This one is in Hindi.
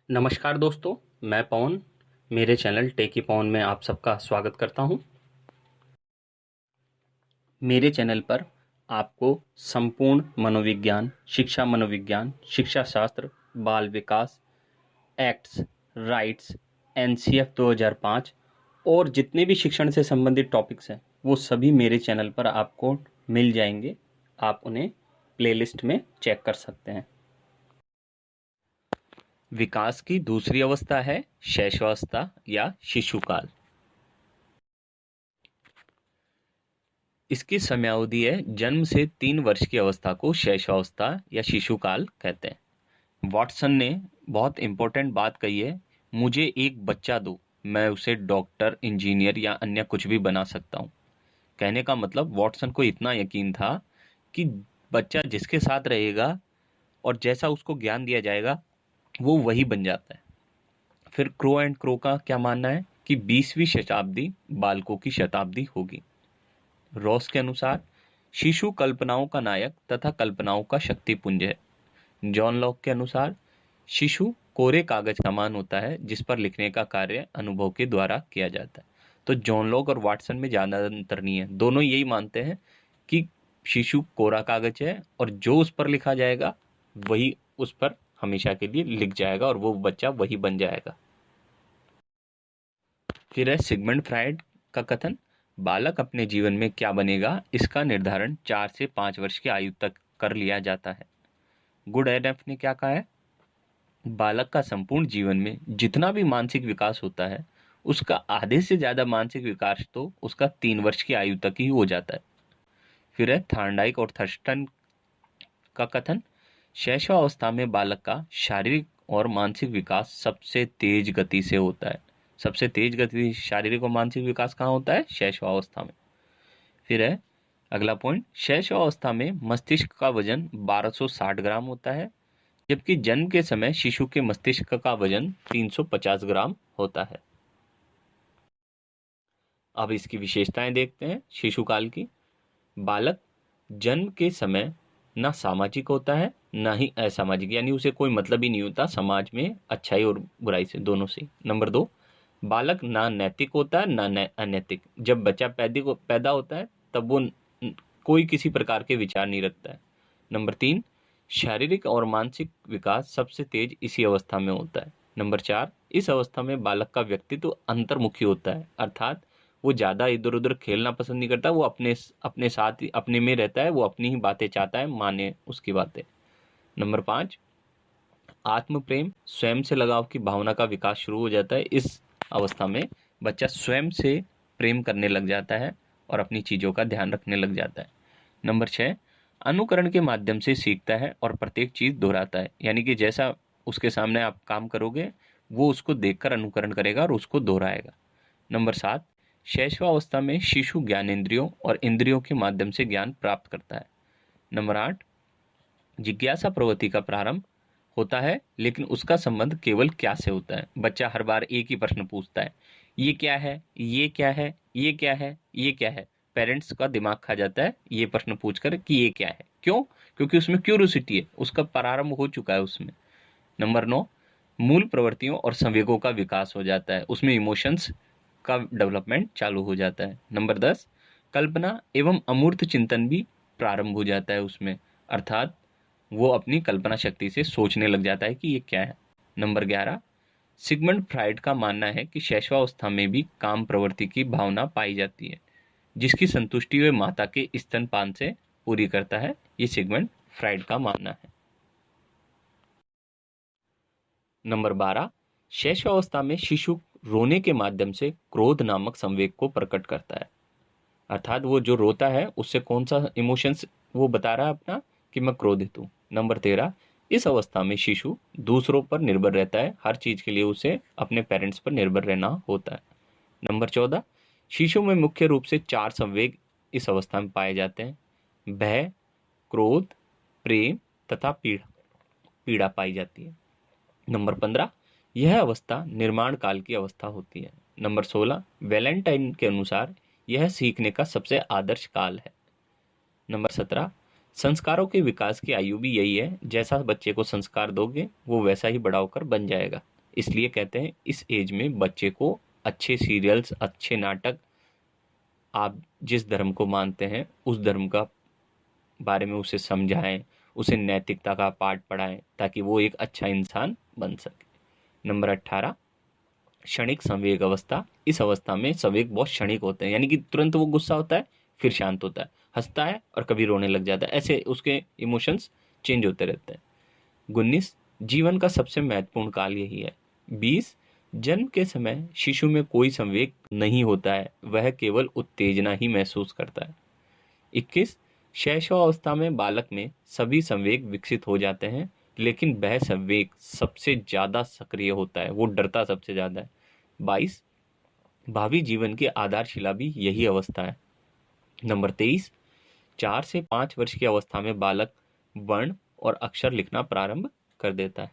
नमस्कार दोस्तों, मैं पवन मेरे चैनल टेकी पवन में आप सबका स्वागत करता हूं। मेरे चैनल पर आपको संपूर्ण मनोविज्ञान, शिक्षा शास्त्र, बाल विकास, एक्ट्स, राइट्स, एनसीएफ 2005 और जितने भी शिक्षण से संबंधित टॉपिक्स हैं वो सभी मेरे चैनल पर आपको मिल जाएंगे। आप उन्हें प्लेलिस्ट में चेक कर सकते हैं। विकास की दूसरी अवस्था है शैशवावस्था या शिशुकाल। इसकी समयावधि है जन्म से 3 वर्ष की अवस्था को शैशवावस्था या शिशुकाल कहते हैं। वॉटसन ने बहुत इंपॉर्टेंट बात कही है, मुझे एक बच्चा दो, मैं उसे डॉक्टर, इंजीनियर या अन्य कुछ भी बना सकता हूँ। कहने का मतलब वॉटसन को इतना यकीन था कि बच्चा जिसके साथ रहेगा और जैसा उसको ज्ञान दिया जाएगा वो वही बन जाता है। फिर क्रो एंड क्रो का क्या मानना है कि 20वीं शताब्दी बालकों की शताब्दी होगी। रॉस के अनुसार शिशु कल्पनाओं का नायक तथा कल्पनाओं का शक्तिपुंज है। जॉन लॉक के अनुसार शिशु कोरे कागज का मान होता है जिस पर लिखने का कार्य अनुभव के द्वारा किया जाता है। तो जॉन लॉक और वाटसन में ज्यादा अंतर नहीं है, दोनों यही मानते हैं कि शिशु कोरा कागज है और जो उस पर लिखा जाएगा वही उस पर हमेशा के लिए लिख जाएगा और वो बच्चा वही बन जाएगा। फिर है सिगमंड फ्राइड का कथन, बालक अपने जीवन में क्या बनेगा इसका निर्धारण 4 से 5 वर्ष की आयु तक कर लिया जाता है। गुड एडफ ने क्या कहा है, बालक का संपूर्ण जीवन में जितना भी मानसिक विकास होता है उसका आधे से ज्यादा मानसिक विकास तो उसका 3 वर्ष की आयु तक ही हो जाता है। फिर है थार्नडाइक और थर्स्टन का कथन, शैशवावस्था में बालक का शारीरिक और मानसिक विकास सबसे तेज गति से होता है। सबसे तेज गति शारीरिक और मानसिक विकास कहाँ होता है? शैशवावस्था में। फिर है अगला पॉइंट, शैशवावस्था में मस्तिष्क का वजन 1260 ग्राम होता है, जबकि जन्म के समय शिशु के मस्तिष्क का वजन 350 ग्राम होता है। अब इसकी विशेषताएं देखते हैं शिशुकाल की। बालक जन्म के समय ना सामाजिक होता है ना ही असामाजिक, यानी उसे कोई मतलब ही नहीं होता समाज में अच्छाई और बुराई से, दोनों से। नंबर 2, बालक ना नैतिक होता है ना अनैतिक। जब बच्चा पैदा होता है तब वो कोई किसी प्रकार के विचार नहीं रखता है। नंबर 3, शारीरिक और मानसिक विकास सबसे तेज इसी अवस्था में होता है। नंबर 4, इस अवस्था में बालक का व्यक्तित्व अंतर्मुखी होता है, अर्थात वो ज़्यादा इधर उधर खेलना पसंद नहीं करता, वो अपने साथ ही अपने में रहता है, वो अपनी ही बातें चाहता है, माने उसकी बातें। नंबर 5, आत्म प्रेम, स्वयं से लगाव की भावना का विकास शुरू हो जाता है। इस अवस्था में बच्चा स्वयं से प्रेम करने लग जाता है और अपनी चीज़ों का ध्यान रखने लग जाता है। नंबर 6, अनुकरण के माध्यम से सीखता है और प्रत्येक चीज़ दोहराता है, यानी कि जैसा उसके सामने आप काम करोगे वो उसको देखकर अनुकरण करेगा और उसको दोहराएगा। नंबर 7, शैशवावस्था में शिशु ज्ञानेंद्रियों और इंद्रियों के माध्यम से ज्ञान प्राप्त करता है। नंबर 8, जिज्ञासा प्रवृत्ति का प्रारंभ होता है, लेकिन उसका संबंध केवल क्या से होता है। बच्चा हर बार एक ही प्रश्न पूछता है, ये क्या है, ये क्या है, ये क्या है, ये क्या है। पेरेंट्स का दिमाग खा जाता है ये प्रश्न पूछकर कि ये क्या है। क्यों? क्योंकि उसमें क्यूरियोसिटी है, उसका प्रारंभ हो चुका है उसमें। नंबर 9, मूल प्रवृत्तियों और संवेगों का विकास हो जाता है, उसमें इमोशंस का डेवलपमेंट चालू हो जाता है। नंबर 10, कल्पना एवं अमूर्त चिंतन भी प्रारंभ हो जाता है उसमें, अर्थात वो अपनी कल्पना शक्ति से सोचने लग जाता है कि ये क्या है। नंबर 11, सिगमंड फ्राइड का मानना है कि शैशवावस्था में भी काम प्रवृत्ति की भावना पाई जाती है, जिसकी संतुष्टि वे माता के स्तनपान से पूरी करता है। ये सिगमंड फ्राइड का मानना है। नंबर 12, शैशवावस्था में शिशु रोने के माध्यम से क्रोध नामक संवेग को प्रकट करता है, अर्थात वो जो रोता है उससे कौन सा इमोशंस वो बता रहा है अपना कि मैं क्रोधित हूँ। नंबर 13, इस अवस्था में शिशु दूसरों पर निर्भर रहता है, हर चीज के लिए उसे अपने पेरेंट्स पर निर्भर रहना होता है। नंबर 14, शिशु में मुख्य रूप से 4 संवेग इस अवस्था में पाए जाते हैं, भय, क्रोध, प्रेम तथा पीड़ा पीड़ा पाई जाती है। नंबर 15, यह अवस्था निर्माण काल की अवस्था होती है। नंबर 16, वैलेंटाइन के अनुसार यह सीखने का सबसे आदर्श काल है। नंबर 17, संस्कारों के विकास की आयु भी यही है, जैसा बच्चे को संस्कार दोगे वो वैसा ही बड़ा होकर बन जाएगा। इसलिए कहते हैं इस एज में बच्चे को अच्छे सीरियल्स, अच्छे नाटक, आप जिस धर्म को मानते हैं उस धर्म का बारे में उसे समझाएं, उसे नैतिकता का पाठ पढ़ाएं, ताकि वो एक अच्छा इंसान बन सके। नंबर 18, क्षणिक संवेग अवस्था। इस अवस्था में संवेग बहुत क्षणिक होते हैं, यानी कि तुरंत वो गुस्सा होता है, फिर शांत होता है, हंसता है और कभी रोने लग जाता है, ऐसे उसके इमोशंस चेंज होते रहते हैं। 19, जीवन का सबसे महत्वपूर्ण काल यही है। 20, जन्म के समय शिशु में कोई संवेग नहीं होता है, वह केवल उत्तेजना ही महसूस करता है। 21, शैशव अवस्था में बालक में सभी संवेग विकसित हो जाते हैं, लेकिन वह संवेग सबसे ज्यादा सक्रिय होता है, वो डरता सबसे ज्यादा है। 22, भावी जीवन की आधारशिला भी यही अवस्था है। नंबर 23, 4 से 5 वर्ष की अवस्था में बालक वर्ण और अक्षर लिखना प्रारंभ कर देता है।